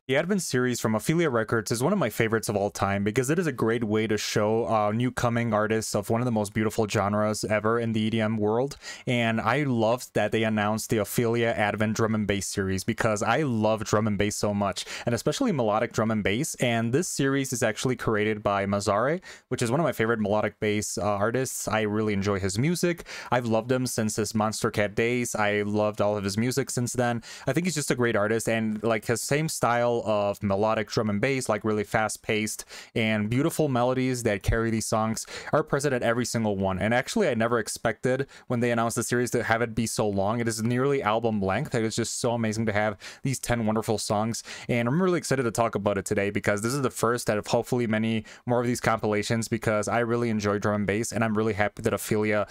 The Advent series from Ophelia Records is one of my favorites of all time because it is a great way to show new coming artists of one of the most beautiful genres ever in the EDM world. And I loved that they announced the Ophelia Advent drum and bass series because I love drum and bass so much, and especially melodic drum and bass. And this series is actually created by Mazare, which is one of my favorite melodic bass artists. I really enjoy his music. I've loved him since his Monster Cat days. I loved all of his music since then. I think he's just a great artist, and like his same style of melodic drum and bass, like really fast paced and beautiful melodies that carry these songs, are present at every single one. And actually, I never expected when they announced the series to have it be so long. It is nearly album length. It is just so amazing to have these 10 wonderful songs, and I'm really excited to talk about it today because this is the first out of hopefully many more of these compilations, because I really enjoy drum and bass, and I'm really happy that Ophelia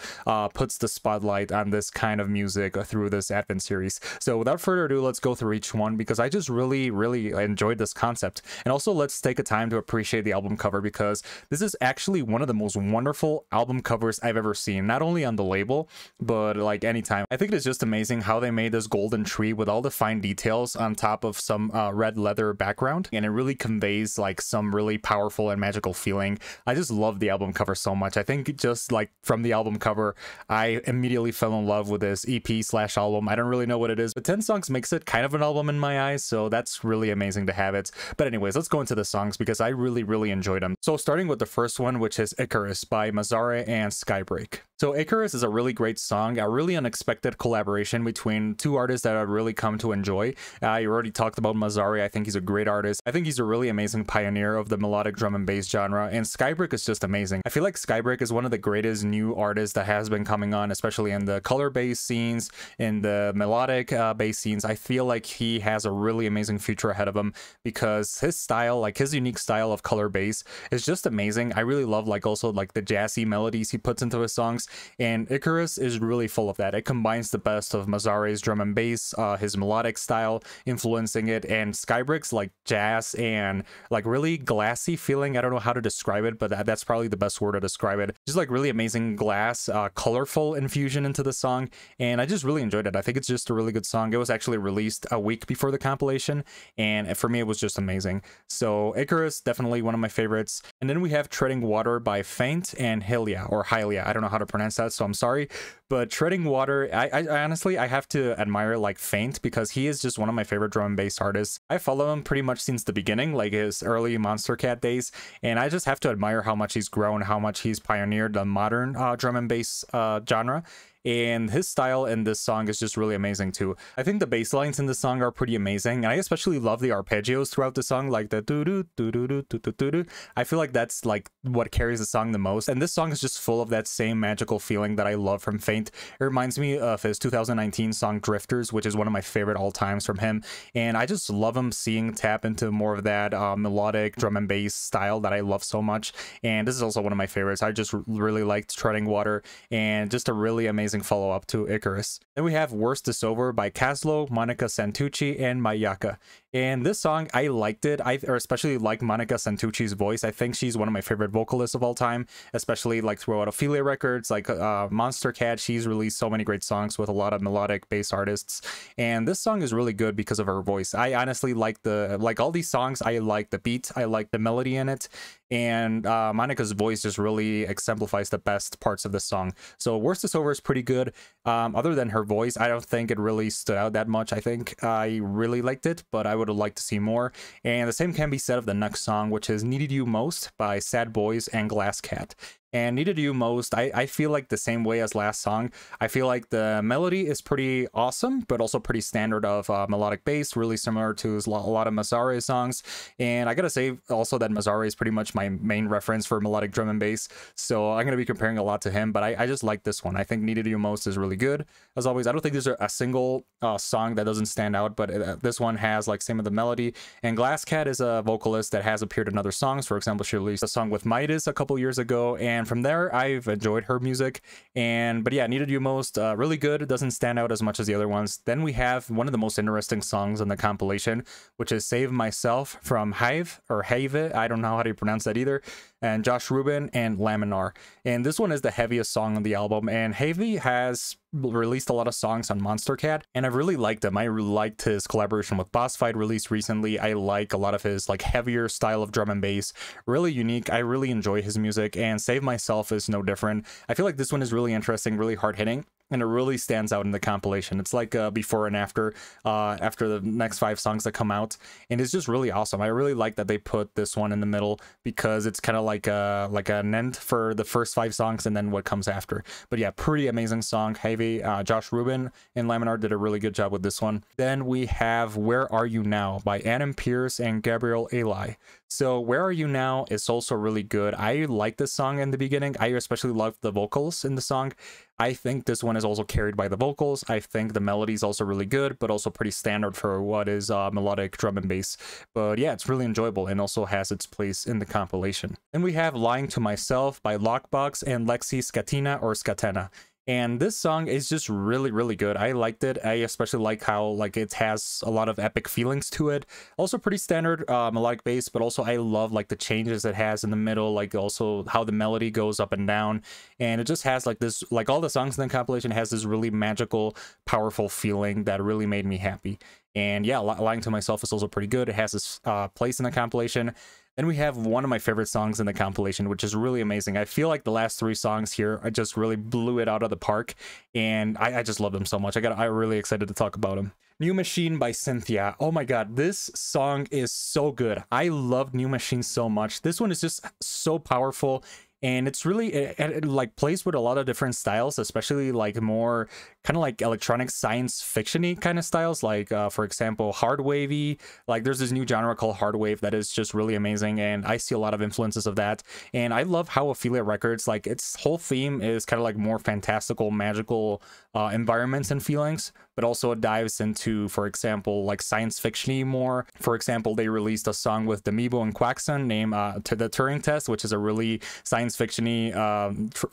puts the spotlight on this kind of music through this Advent series. So without further ado, let's go through each one because I just really enjoyed this concept. And also, let's take a time to appreciate the album cover because this is actually one of the most wonderful album covers I've ever seen, not only on the label but like anytime. I think it is just amazing how they made this golden tree with all the fine details on top of some red leather background, and it really conveys like some really powerful and magical feeling. I just love the album cover so much. I think just like from the album cover, I immediately fell in love with this EP/album. I don't really know what it is, but 10 songs makes it kind of an album in my eyes, so that's really amazing to have it. But anyways, let's go into the songs because I really enjoyed them. So starting with the first one, which is Icarus by Mazare and Skybreak. So Icarus is a really great song, a really unexpected collaboration between two artists that I've really come to enjoy. I already talked about Mazare. I think he's a great artist. I think he's a really amazing pioneer of the melodic drum and bass genre, and Skybreak is just amazing. I feel like Skybreak is one of the greatest new artists that has been coming on, especially in the color bass scenes, in the melodic bass scenes. I feel like he has a really amazing future ahead of him because his style, like his unique style of color bass, is just amazing. I really love like also like the jazzy melodies he puts into his songs, and Icarus is really full of that. It combines the best of Mazare's drum and bass, his melodic style influencing it, and Skybreak's like jazz and like really glassy feeling. I don't know how to describe it, but that's probably the best word to describe it. Just like really amazing glass, colorful infusion into the song, and I just really enjoyed it. I think it's just a really good song. It was actually released a week before the compilation, and for me it was just amazing. So Icarus, definitely one of my favorites. And then we have Treading Water by Faint and Hylia, or Hylia. I don't know how to pronounce that, so I'm sorry. But Treading Water, I honestly, I have to admire like Faint because he is just one of my favorite drum and bass artists. I follow him pretty much since the beginning, like his early Monster Cat days, and I just have to admire how much he's grown, how much he's pioneered the modern drum and bass genre. And his style in this song is just really amazing too. I think the bass lines in this song are pretty amazing, and I especially love the arpeggios throughout the song, like the doo doo doo doo doo doo doo doo. I feel like that's like what carries the song the most, and this song is just full of that same magical feeling that I love from Faint. It reminds me of his 2019 song Drifters, which is one of my favorite all times from him, and I just love him tap into more of that melodic drum and bass style that I love so much. And this is also one of my favorites. I just really liked Treading Water, and just a really amazing follow-up to Icarus. Then we have Worst Is Over by Caslo, Monica Santucci, and Mayaka. And this song, I liked it. I especially like Monica Santucci's voice. I think she's one of my favorite vocalists of all time, especially like throughout Ophelia Records, like Monster Cat. She's released so many great songs with a lot of melodic bass artists. And this song is really good because of her voice. I honestly like all these songs. I like the beat, I like the melody in it, and Monica's voice just really exemplifies the best parts of the song. So Worst Is Over is pretty good. Other than her voice, I don't think it really stood out that much. I think I really liked it, but I would have liked to see more. And the same can be said of the next song, which is Needed You Most by Sadbois and Glass Cat. And Needed You Most, I feel like the same way as last song. I feel like the melody is pretty awesome, but also pretty standard of melodic bass, really similar to a lot of Mazare's songs. And I gotta say also that Mazare is pretty much my main reference for melodic drum and bass, so I'm gonna be comparing a lot to him, but I just like this one. I think Needed You Most is really good. As always, I don't think there's a single song that doesn't stand out, but this one has like same of the melody. And Glass Cat is a vocalist that has appeared in other songs. For example, she released a song with Midas a couple years ago, and from there I've enjoyed her music. But yeah, Needed You Most, really good. It doesn't stand out as much as the other ones. Then we have one of the most interesting songs on the compilation, which is Save Myself from Hive, or Have. I don't know how to pronounce that either. and Josh Rubin, and Laminar. And this one is the heaviest song on the album, and Heavy has released a lot of songs on Monster Cat, and I've really liked them. I really liked his collaboration with Boss Fight released recently. I like a lot of his like heavier style of drum and bass, really unique. I really enjoy his music, and Save Myself is no different. I feel like this one is really interesting, really hard hitting, and it really stands out in the compilation. It's like before and after the next 5 songs that come out, and it's just really awesome. I really like that they put this one in the middle because it's kind of like an end for the first 5 songs and then what comes after. But yeah, pretty amazing song. Heavy. Josh Rubin and Laminar did a really good job with this one. Then we have Where Are You Now by Adam Pearce and Gabriel Eli. So Where Are You Now is also really good. I like this song in the beginning. I especially love the vocals in the song. I think this one is also carried by the vocals. I think the melody is also really good, but also pretty standard for what is melodic drum and bass. But yeah, it's really enjoyable and also has its place in the compilation. Then we have Lying to Myself by Lockbox and Lexi Scatina or Scatena. And this song is just really, really good. I liked it. I especially like how like it has a lot of epic feelings to it. Also pretty standard melodic bass, but also I love like the changes it has in the middle, like also how the melody goes up and down. And it just has like this, like all the songs in the compilation has this really magical, powerful feeling that really made me happy. And yeah, Lying to Myself is also pretty good. It has this place in the compilation. Then we have one of my favorite songs in the compilation, which is really amazing. I feel like the last 3 songs here, I just really blew it out of the park, and I just love them so much. I'm really excited to talk about them. New Machine by Cynthia. Oh my god, this song is so good. I love New Machine so much. This one is just so powerful. And it's really, it like plays with a lot of different styles, especially like more kind of like electronic science fiction-y kind of styles. Like, for example, hard wavy. Like there's this new genre called hard wave that is just really amazing. And I see a lot of influences of that. And I love how Ophelia Records, like its whole theme is kind of like more fantastical, magical environments and feelings. But also it dives into, for example, like science fiction-y more. For example, they released a song with Demibo and Quaxon named To the Turing Test, which is a really science fiction-y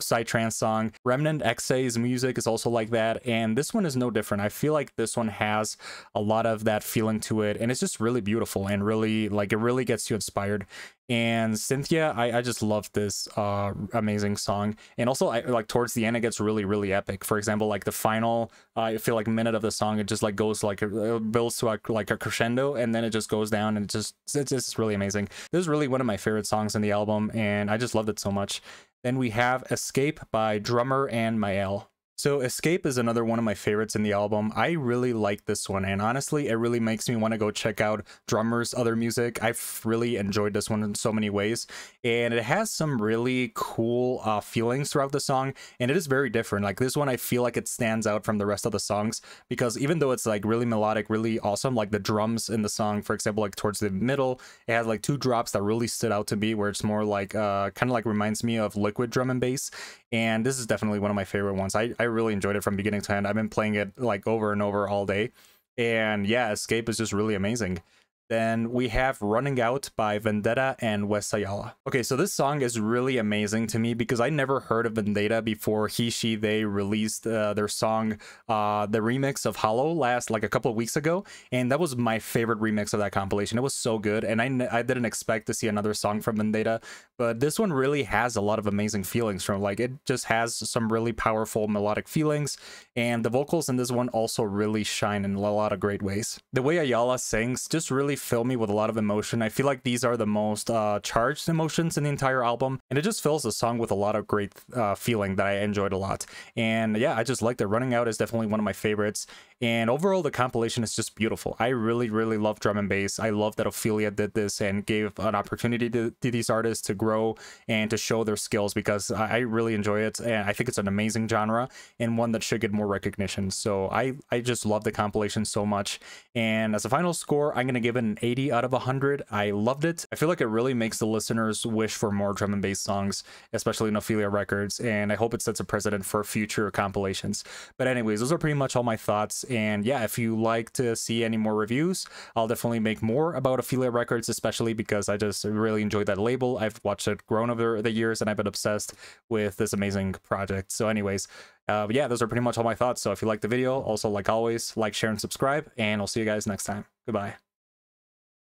psytrance song. Remnant XA's music is also like that, and this one is no different. I feel like this one has a lot of that feeling to it, and it's just really beautiful and really like it really gets you inspired. And Cynthia, I just love this amazing song. And also I like towards the end it gets really, really epic. For example, like the final I feel like minute of the song, it just like goes like it builds to like a crescendo, and then it just goes down, and it's just really amazing. This is really one of my favorite songs in the album, and I just loved it so much. Then we have Escape by Drummer and Myel. So Escape is another one of my favorites in the album. I really like this one, and honestly, it really makes me want to go check out Drummer's other music. I've really enjoyed this one in so many ways, and it has some really cool feelings throughout the song, and it is very different. Like this one, I feel like it stands out from the rest of the songs, because even though it's like really melodic, really awesome, like the drums in the song, for example, like towards the middle, it has like 2 drops that really stood out to me, where it's more like kind of like reminds me of liquid drum and bass, and this is definitely one of my favorite ones. I really enjoyed it from beginning to end. I've been playing it like over and over all day, and yeah, Escape is just really amazing. Then we have Running Out by Vendetta and West Ayala. Okay, so this song is really amazing to me because I never heard of Vendetta before they released their song, the remix of Hollow like a couple of weeks ago, and that was my favorite remix of that compilation. It was so good, and I didn't expect to see another song from Vendetta, but this one really has a lot of amazing feelings from, like, it just has some really powerful melodic feelings, and the vocals in this one also really shine in a lot of great ways. The way Ayala sings just really fill me with a lot of emotion. I feel like these are the most charged emotions in the entire album, and it just fills the song with a lot of great feeling that I enjoyed a lot. And yeah, I just like that. Running Out is definitely one of my favorites, and overall the compilation is just beautiful. I really love drum and bass. I love that Ophelia did this and gave an opportunity to these artists to grow and to show their skills, because I really enjoy it, and I think it's an amazing genre and one that should get more recognition. So I just love the compilation so much, and as a final score, I'm gonna give it an 80 out of 100. I loved it. I feel like it really makes the listeners wish for more drum and bass songs, especially in Ophelia Records, and I hope it sets a precedent for future compilations. But anyways, those are pretty much all my thoughts, and yeah, if you like to see any more reviews, I'll definitely make more about Ophelia Records, especially because I just really enjoy that label. I've watched it grown over the years, and I've been obsessed with this amazing project. So anyways, yeah, those are pretty much all my thoughts. So if you liked the video, also, like always, like, share, and subscribe, and I'll see you guys next time. Goodbye.